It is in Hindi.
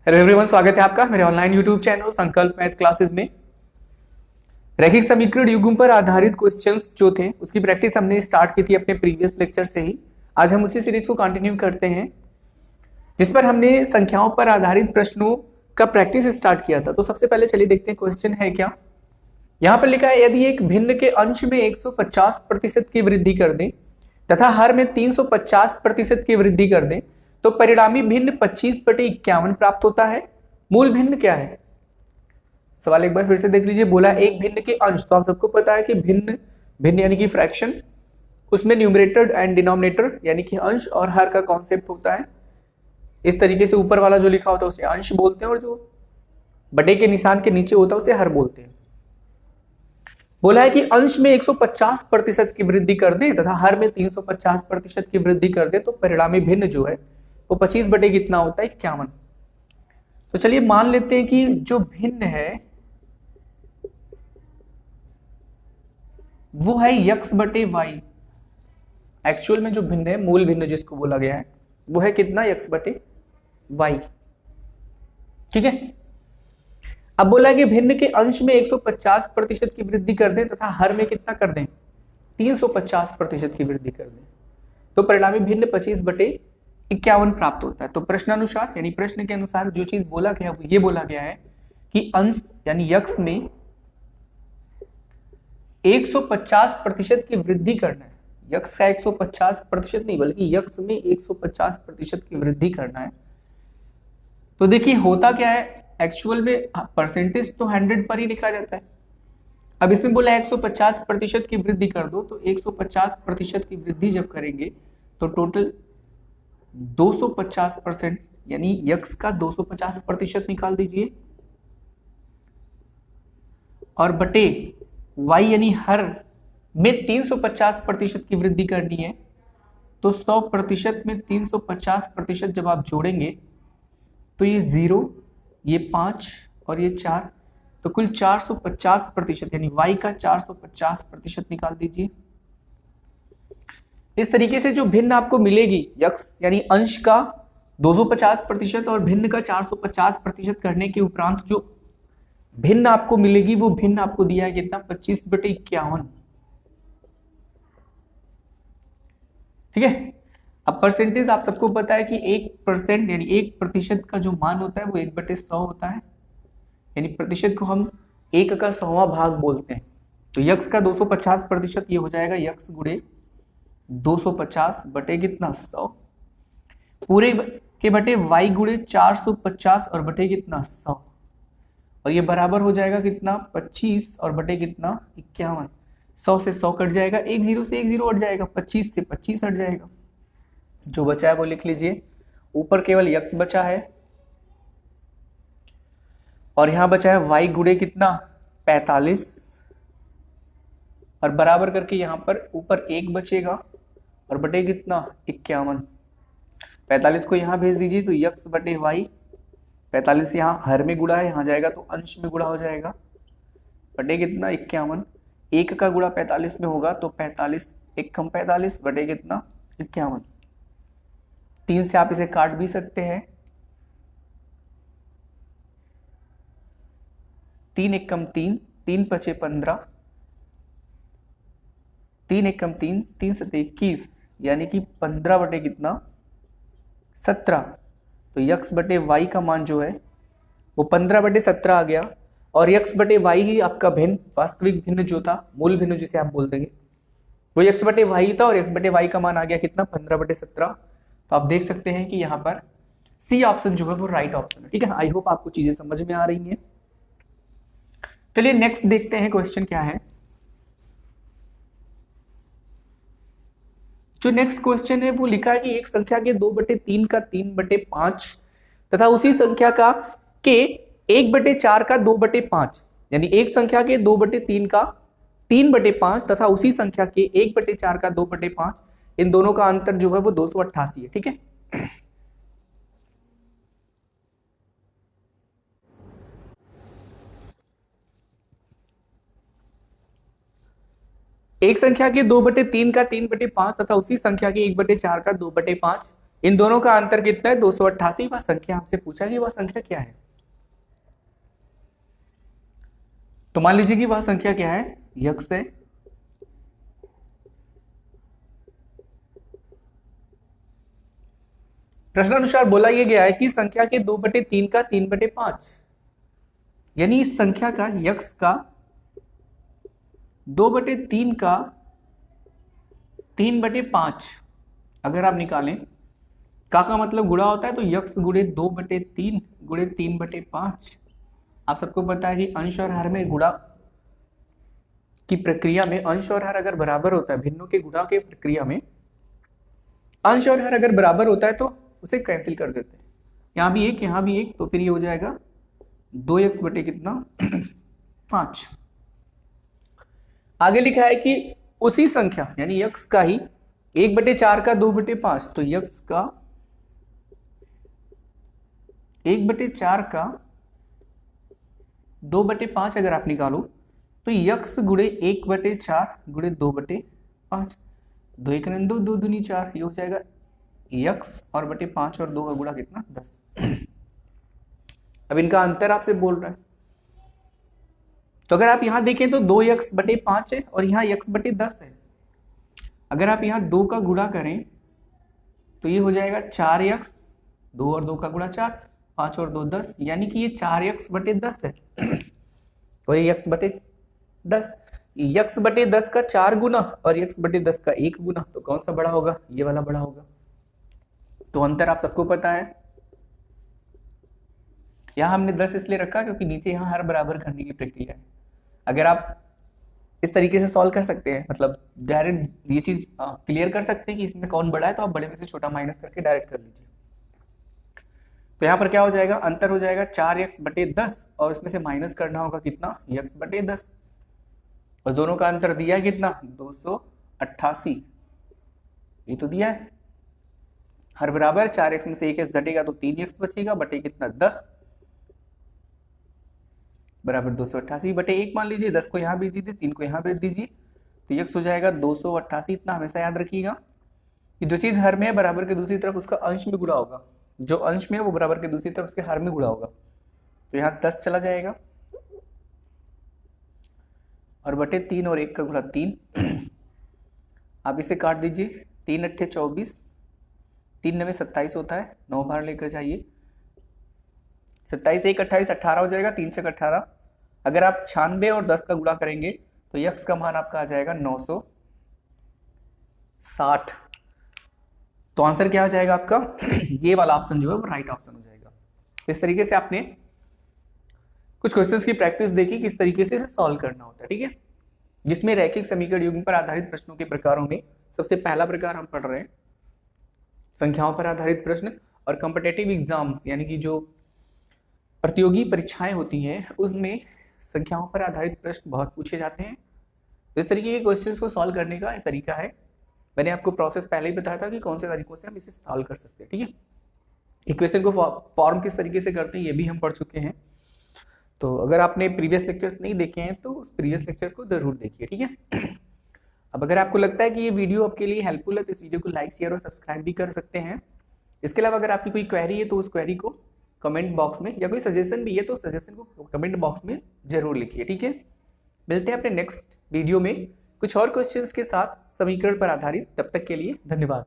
हेलो एवरीवन, स्वागत है आपका मेरे ऑनलाइन यूट्यूब चैनल संकल्प मैथ क्लासेस में। रैखिक समीकरण युग्म पर आधारित क्वेश्चंस जो थे उसकी प्रैक्टिस हमने स्टार्ट की थी अपने प्रीवियस लेक्चर से ही। आज हम उसी सीरीज को कंटिन्यू करते हैं जिस पर हमने संख्याओं पर आधारित प्रश्नों का प्रैक्टिस स्टार्ट किया था। तो सबसे पहले चलिए देखते हैं क्वेश्चन है क्या। यहाँ पर लिखा है, यदि एक भिन्न के अंश में 150% की वृद्धि कर दें तथा हर में 350% की वृद्धि कर दें तो परिणामी भिन्न 25/51 प्राप्त होता है। मूल भिन्न क्या है? सवाल एक बार फिर से देख लीजिए। बोला एक भिन्न के अंश, तो आप सबको पता है कि भिन्न भिन्न यानी कि फ्रैक्शन, उसमें न्यूमरेटर एंड डिनोमिनेटर यानी कि अंश और हर का कॉन्सेप्ट होता है। इस तरीके से ऊपर वाला जो लिखा होता है उसे अंश बोलते हैं और जो बटे के निशान के नीचे होता है उसे हर बोलते हैं। बोला है कि अंश में 150% की वृद्धि कर दें तथा हर में 350% की वृद्धि कर दें तो परिणामी भिन्न जो है वो 25 बटे कितना होता है? 51। तो चलिए मान लेते हैं कि जो भिन्न है वो है x बटे वाई। एक्चुअल में जो भिन्न है, मूल भिन्न जिसको बोला गया है, वो है कितना? x बटे वाई। ठीक है। अब बोला कि भिन्न के अंश में 150% की वृद्धि कर दें तथा हर में कितना कर दें? 350% की वृद्धि कर दें तो परिणामी भिन्न 25/51 प्राप्त होता है। तो प्रश्नानुसार यानी प्रश्न के अनुसार जो चीज बोला गया वो ये बोला गया है कि अंश यानी यक्स में 150% की वृद्धि करना है। यक्स का 150% नहीं बल्कि यक्स में 150% की वृद्धि करना है। तो देखिए होता क्या है, एक्चुअल में परसेंटेज तो 100 पर ही लिखा जाता है। अब इसमें बोला 150% की वृद्धि कर दो, तो 150% की वृद्धि जब करेंगे तो टोटल 250% यानी यक्स का 250% निकाल दीजिए और बटे वाई यानी हर में 350% की वृद्धि करनी है। तो 100% में 350% जब आप जोड़ेंगे तो ये 0, ये 5 और ये 4, तो कुल 450% यानी y का 450% निकाल दीजिए। इस तरीके से जो भिन्न आपको मिलेगी यक्स यानी अंश का 250% और भिन्न का 450% करने के उपरांत जो भिन्न आपको मिलेगी वो भिन्न आपको दिया है कितना? 25/51। ठीक है। अब परसेंटेज आप सबको पता है कि 1% यानी 1% का जो मान होता है वो 1/100 होता है। यानी प्रतिशत को हम 1 का 100वां भाग बोलते हैं। तो यक्स का 250% ये हो जाएगा यक्स गुणे 250 बटे कितना? 100 पूरे के बटे वाई गुणे 450 और बटे कितना? 100 और ये बराबर हो जाएगा कितना? 25 और बटे कितना? 51। 100 से 100 कट जाएगा, 1 0 से 1 0 हट जाएगा, 25 से 25 हट जाएगा। जो बचा है वो लिख लीजिए। ऊपर केवल यक्स बचा है और यहां बचा है वाई गुणे कितना? 45 और बराबर करके यहां पर ऊपर 1 बचेगा और बटे कितना? 51। 45 को यहां भेज दीजिए तो यक्स बटे वाई, 45 यहां हर में गुणा है, यहां जाएगा तो अंश में गुणा हो जाएगा, बटे कितना? 51। 1 का गुणा 45 में होगा तो 45 1 कम 45 बटे कितना? 51। 3 से आप इसे काट भी सकते हैं। 3 1 कम 3, 3 पचे 15, 3 1 कम 3, 3 7 21 यानी कि 15 बटे कितना? 17। तो यक्स बटे वाई का मान जो है वो 15/17 आ गया और यक्स बटे वाई ही आपका भिन्न, वास्तविक भिन्न जो था, मूल भिन्न जिसे आप बोल देंगे, वो यक्स बटे वाई था और यक्स बटे वाई का मान आ गया कितना? 15/17। तो आप देख सकते हैं कि यहाँ पर सी ऑप्शन जो है वो राइट ऑप्शन है। ठीक है। आई होप आपको चीजें समझ में आ रही हैं। चलिए नेक्स्ट देखते हैं क्वेश्चन क्या है। जो नेक्स्ट क्वेश्चन है वो लिखा है कि एक संख्या के 2/3 का 3/5 तथा उसी संख्या का के 1/4 का 2/5 यानी एक संख्या के 2/3 का 3/5 तथा उसी संख्या के 1/4 का 2/5, इन दोनों का अंतर जो है वो 288 है। ठीक है। एक संख्या के 2/3 का 3/5 तथा उसी संख्या के 1/4 का 2/5, इन दोनों का अंतर कितना है? 288। वह संख्या हमसे पूछा कि वह संख्या क्या है, तो मान लीजिए कि वह संख्या क्या है? यक्स है। प्रश्नानुसार बोला यह गया है कि संख्या के 2/3 का 3/5, यानी इस संख्या का यक्स का 2/3 का 3/5 अगर आप निकालें, का मतलब गुणा होता है, तो यक्स गुणे 2/3 गुणे 3/5। आप सबको पता है कि अंश और हर में गुणा की प्रक्रिया में अंश और हर अगर बराबर होता है, भिन्नों के गुणा के प्रक्रिया में अंश और हर अगर बराबर होता है तो उसे कैंसिल कर देते हैं। यहां भी एक, यहां भी एक, तो फिर ये हो जाएगा 2x बटे कितना 5। आगे लिखा है कि उसी संख्या यानी x का ही 1/4 का 2/5, तो x का 1/4 का 2/5 अगर आप निकालो तो x गुणे 1/4 गुणे 2/5, 2 1 2 2 दूनी 4, ये हो जाएगा x और बटे 5 और 2 का गुणा कितना 10। अब इनका अंतर आपसे बोल रहा है, तो अगर आप यहां देखें तो 2x/5 है और यहाँ x/10 है। अगर आप यहाँ 2 का गुणा करें तो ये हो जाएगा 4x, 2 और 2 का गुणा 4, 5 और 2 10, यानी कि ये 4x/10 है और ये x/10, x/10 का 4 गुना और x/10 का 1 गुना, तो कौन सा बड़ा होगा? ये वाला बड़ा होगा। तो अंतर आप सबको पता है। यहां हमने 10 इसलिए रखा क्योंकि नीचे यहां हर बराबर करने की प्रक्रिया है। अगर आप इस तरीके से सॉल्व कर सकते हैं, मतलब डायरेक्ट ये चीज क्लियर कर सकते हैं कि इसमें कौन बड़ा है, तो आप बड़े में से छोटा माइनस करके डायरेक्ट कर लीजिए। तो यहाँ पर क्या हो जाएगा? अंतर हो जाएगा 4x/10 और इसमें से माइनस करना होगा कितना? x/10, और दोनों का अंतर दिया है कितना? 288। ये तो दिया है, हर बराबर 4x में से 1x घटेगा तो 3x बचेगा, बटे कितना 10 बराबर 288 बटे 1 मान लीजिए। 10 को यहाँ भेज दीजिए, 3 को यहाँ भेज दीजिए, तो x हो जाएगा 288। इतना हमेशा याद रखिएगा कि जो चीज हर में है बराबर के दूसरी तरफ उसका अंश में गुणा होगा, जो अंश में है वो बराबर के दूसरी तरफ उसके हर में गुणा होगा। तो यहाँ 10 चला जाएगा और बटे 3 और 1 का गुणा 3। आप इसे काट दीजिए, 3 अट्ठे 24, 3 9 27 होता है, 9 बाहर लेकर जाइए, 27 1 28 18 हो जाएगा, 3 6 18। अगर आप 96 और 10 का गुणा करेंगे तो x का मान आपका आ जाएगा 960। तो आंसर क्या हो जाएगा आपका? ये वाला ऑप्शन जो है वो राइट ऑप्शन हो जाएगा। तो इस तरीके से आपने कुछ क्वेश्चंस की प्रैक्टिस देखी किस तरीके से इसे सॉल्व करना होता है, ठीक है, जिसमें रैखिक समीकरण युग्म पर आधारित प्रश्नों के प्रकारों में सबसे पहला प्रकार हम पढ़ रहे हैं संख्याओं पर आधारित प्रश्न। और कॉम्पिटिटिव एग्जाम्स यानी कि जो प्रतियोगी परीक्षाएं होती हैं उसमें संख्याओं पर आधारित प्रश्न बहुत पूछे जाते हैं। तो इस तरीके के क्वेश्चंस को सॉल्व करने का एक तरीका है, मैंने आपको प्रोसेस पहले ही बताया था कि कौन से तरीकों से हम इसे सॉल्व कर सकते हैं, ठीक है। इक्वेशन को फॉर्म किस तरीके से करते हैं ये भी हम पढ़ चुके हैं। तो अगर आपने प्रीवियस लेक्चर्स नहीं देखे हैं तो उस प्रीवियस लेक्चर्स को जरूर देखिए, ठीक है। अब अगर आपको लगता है कि ये वीडियो आपके लिए हेल्पफुल है तो इस वीडियो को लाइक शेयर और सब्सक्राइब भी कर सकते हैं। इसके अलावा अगर आपकी कोई क्वेरी है तो उस क्वेरी को कमेंट बॉक्स में, या कोई सजेशन भी है तो सजेशन को कमेंट बॉक्स में जरूर लिखिए, ठीक है। मिलते हैं अपने नेक्स्ट वीडियो में कुछ और क्वेश्चंस के साथ समीकरण पर आधारित। तब तक के लिए धन्यवाद।